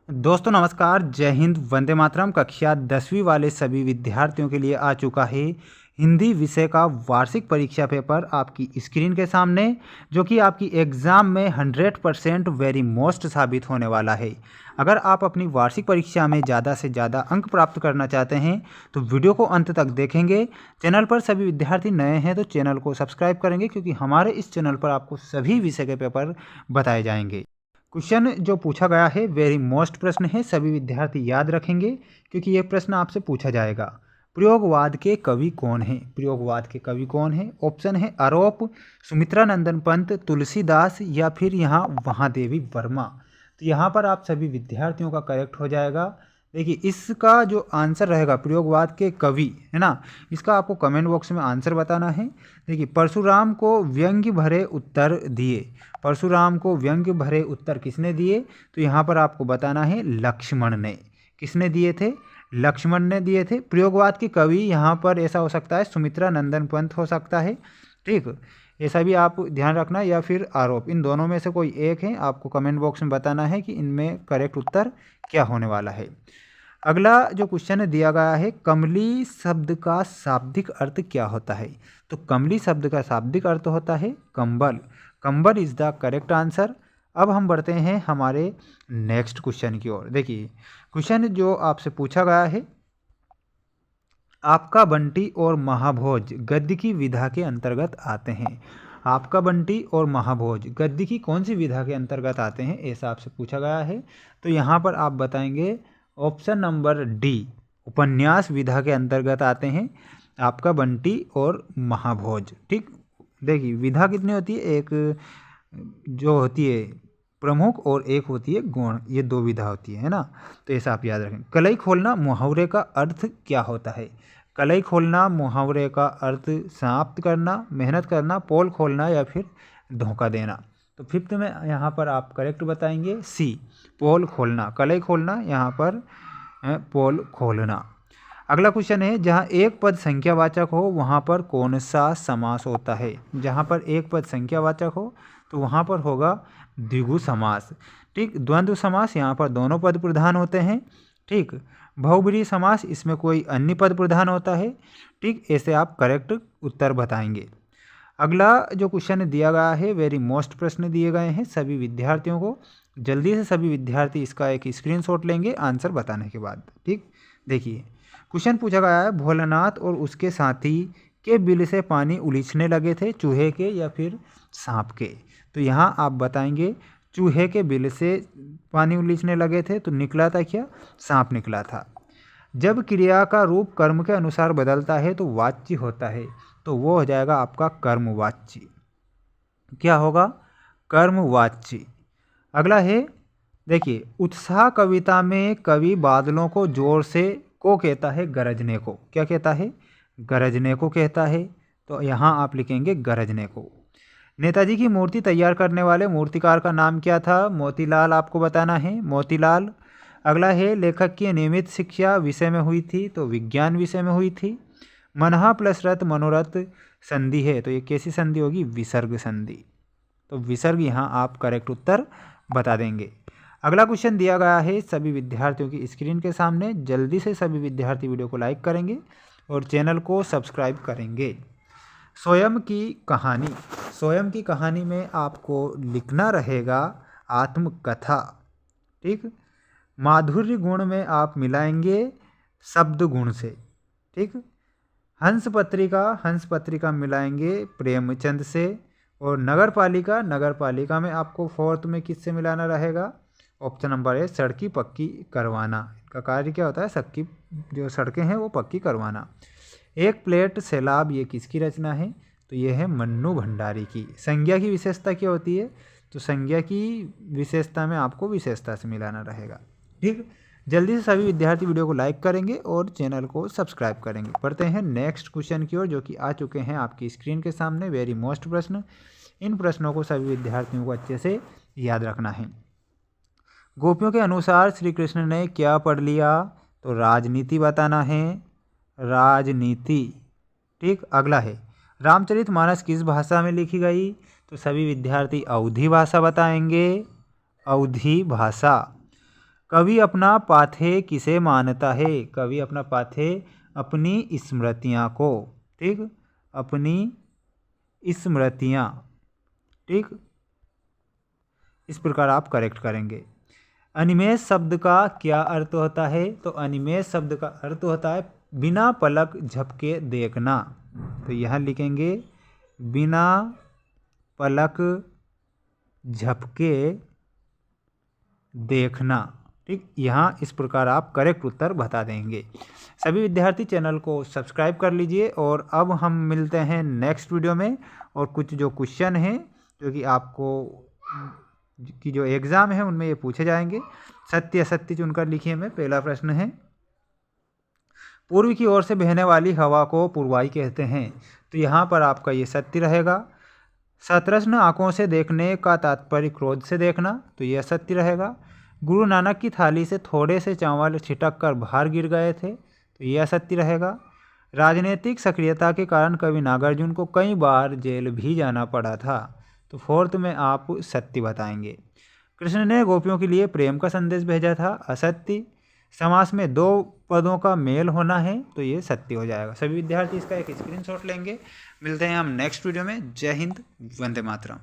दोस्तों नमस्कार, जय हिंद, वंदे मातरम। कक्षा 10वीं वाले सभी विद्यार्थियों के लिए आ चुका है हिंदी विषय का वार्षिक परीक्षा पेपर आपकी स्क्रीन के सामने, जो कि आपकी एग्ज़ाम में 100% वेरी मोस्ट साबित होने वाला है। अगर आप अपनी वार्षिक परीक्षा में ज़्यादा से ज़्यादा अंक प्राप्त करना चाहते हैं तो वीडियो को अंत तक देखेंगे। चैनल पर सभी विद्यार्थी नए हैं तो चैनल को सब्सक्राइब करेंगे, क्योंकि हमारे इस चैनल पर आपको सभी विषय के पेपर बताए जाएंगे। क्वेश्चन जो पूछा गया है वेरी मोस्ट प्रश्न है, सभी विद्यार्थी याद रखेंगे क्योंकि ये प्रश्न आपसे पूछा जाएगा। प्रयोगवाद के कवि कौन हैं? प्रयोगवाद के कवि कौन हैं? ऑप्शन है आरोप, सुमित्रा नंदन पंत, तुलसीदास या फिर यहाँ महादेवी वर्मा। तो यहाँ पर आप सभी विद्यार्थियों का करेक्ट हो जाएगा। देखिए इसका जो आंसर रहेगा प्रयोगवाद के कवि, है ना, इसका आपको कमेंट बॉक्स में आंसर बताना है। देखिए परशुराम को व्यंग्य भरे उत्तर दिए। परशुराम को व्यंग्य भरे उत्तर किसने दिए? तो यहाँ पर आपको बताना है लक्ष्मण ने। किसने दिए थे? लक्ष्मण ने दिए थे। प्रयोगवाद के कवि यहाँ पर ऐसा हो सकता है सुमित्रा नंदन पंत हो सकता है, ठीक, ऐसा भी आप ध्यान रखना, या फिर आरोप, इन दोनों में से कोई एक है। आपको कमेंट बॉक्स में बताना है कि इनमें करेक्ट उत्तर क्या होने वाला है। अगला जो क्वेश्चन दिया गया है, कमली शब्द का शाब्दिक अर्थ क्या होता है? तो कमली शब्द का शाब्दिक अर्थ होता है कंबल। कंबल इज द करेक्ट आंसर। अब हम बढ़ते हैं हमारे नेक्स्ट क्वेश्चन की ओर। देखिए क्वेश्चन जो आपसे पूछा गया है, आपका बंटी और महाभोज गद्य की विधा के अंतर्गत आते हैं। आपका बंटी और महाभोज गद्य की कौन सी विधा के अंतर्गत आते हैं, ऐसा आपसे पूछा गया है। तो यहाँ पर आप बताएंगे ऑप्शन नंबर डी, उपन्यास विधा के अंतर्गत आते हैं आपका बंटी और महाभोज, ठीक। देखिए विधा कितनी होती है? एक जो होती है प्रमुख और एक होती है गौण, ये दो विधा होती है ना। तो ऐसा आप याद रखें। कलई खोलना मुहावरे का अर्थ क्या होता है? कलई खोलना मुहावरे का अर्थ समाप्त करना, मेहनत करना, पोल खोलना या फिर धोखा देना। तो फिफ्थ में यहाँ पर आप करेक्ट बताएंगे सी, पोल खोलना। कलई खोलना यहाँ पर पोल खोलना। अगला क्वेश्चन है, जहाँ एक पद संख्यावाचक हो वहाँ पर कौन सा समास होता है? जहाँ पर एक पद संख्यावाचक हो तो वहाँ पर होगा द्विगु समास, ठीक। द्वंद्व समास, यहाँ पर दोनों पद प्रधान होते हैं, ठीक। बहुब्रीहि समास, इसमें कोई अन्य पद प्रधान होता है, ठीक। ऐसे आप करेक्ट उत्तर बताएंगे। अगला जो क्वेश्चन दिया गया है, वेरी मोस्ट प्रश्न दिए गए हैं सभी विद्यार्थियों को। जल्दी से सभी विद्यार्थी इसका एक स्क्रीनशॉट लेंगे आंसर बताने के बाद, ठीक। देखिए क्वेश्चन पूछा गया है, भोलानाथ और उसके साथी के बिल से पानी उलीचने लगे थे, चूहे के या फिर सांप के? तो यहाँ आप बताएंगे चूहे के बिल से पानी उलीचने लगे थे, तो निकला था क्या? सांप निकला था। जब क्रिया का रूप कर्म के अनुसार बदलता है तो वाच्य होता है, तो वो हो जाएगा आपका कर्मवाच्य। क्या होगा? कर्मवाच्य। अगला है, देखिए उत्साह कविता में कवि बादलों को जोर से को कहता है गरजने को। क्या कहता है? गरजने को कहता है। तो यहाँ आप लिखेंगे गरजने को। नेताजी की मूर्ति तैयार करने वाले मूर्तिकार का नाम क्या था? मोतीलाल, आपको बताना है मोतीलाल। अगला है, लेखक की नियमित शिक्षा विषय में हुई थी, तो विज्ञान विषय में हुई थी। मनहा प्लस रथ मनोरथ संधि है, तो ये कैसी संधि होगी? विसर्ग संधि। तो विसर्ग यहाँ आप करेक्ट उत्तर बता देंगे। अगला क्वेश्चन दिया गया है सभी विद्यार्थियों की स्क्रीन के सामने। जल्दी से सभी विद्यार्थी वीडियो को लाइक करेंगे और चैनल को सब्सक्राइब करेंगे। स्वयं की कहानी, स्वयं की कहानी में आपको लिखना रहेगा आत्मकथा, ठीक। माधुर्य गुण में आप मिलाएंगे शब्द गुण से, ठीक। हंस पत्रिका मिलाएंगे प्रेमचंद से। और नगर पालिका में आपको फोर्थ में किससे मिलाना रहेगा? ऑप्शन नंबर है सड़की पक्की करवाना। का कार्य क्या होता है? सबकी जो सड़कें हैं वो पक्की करवाना। एक प्लेट सैलाब, ये किसकी रचना है? तो ये है मन्नू भंडारी की। संज्ञा की विशेषता क्या होती है? तो संज्ञा की विशेषता में आपको विशेषता से मिलाना रहेगा, ठीक। जल्दी से सभी विद्यार्थी वीडियो को लाइक करेंगे और चैनल को सब्सक्राइब करेंगे। पढ़ते हैं नेक्स्ट क्वेश्चन की ओर, जो कि आ चुके हैं आपकी स्क्रीन के सामने। वेरी मोस्ट प्रश्न, इन प्रश्नों को सभी विद्यार्थियों को अच्छे से याद रखना है। गोपियों के अनुसार श्री कृष्ण ने क्या पढ़ लिया? तो राजनीति बताना है, राजनीति, ठीक। अगला है, रामचरितमानस किस भाषा में लिखी गई? तो सभी विद्यार्थी अवधी भाषा बताएंगे, अवधी भाषा। कवि अपना पाथे किसे मानता है? कवि अपना पाथे अपनी स्मृतियाँ को, ठीक, अपनी स्मृतियाँ, ठीक, इस प्रकार आप करेक्ट करेंगे। अनिमेष शब्द का क्या अर्थ होता है? तो अनिमेष शब्द का अर्थ होता है बिना पलक झपके देखना। तो यहाँ लिखेंगे बिना पलक झपके देखना, ठीक। यहाँ इस प्रकार आप करेक्ट उत्तर बता देंगे। सभी विद्यार्थी चैनल को सब्सक्राइब कर लीजिए और अब हम मिलते हैं नेक्स्ट वीडियो में। और कुछ जो क्वेश्चन हैं जो कि आपको की जो एग्ज़ाम है उनमें ये पूछे जाएंगे। सत्य असत्य चुनकर लिखिए में पहला प्रश्न है, पूर्व की ओर से बहने वाली हवा को पूर्वाई कहते हैं। तो यहाँ पर आपका ये सत्य रहेगा। सतृष्ण आँखों से देखने का तात्पर्य क्रोध से देखना, तो ये असत्य रहेगा। गुरु नानक की थाली से थोड़े से चावल छिटक कर बाहर गिर गए थे, तो ये असत्य रहेगा। राजनीतिक सक्रियता के कारण कवि नागार्जुन को कई बार जेल भी जाना पड़ा था, तो फोर्थ में आप सत्य बताएंगे। कृष्ण ने गोपियों के लिए प्रेम का संदेश भेजा था, असत्य। समास में दो पदों का मेल होना है, तो ये सत्य हो जाएगा। सभी विद्यार्थी इसका एक स्क्रीनशॉट लेंगे। मिलते हैं हम नेक्स्ट वीडियो में। जय हिंद, वंदे मातरम।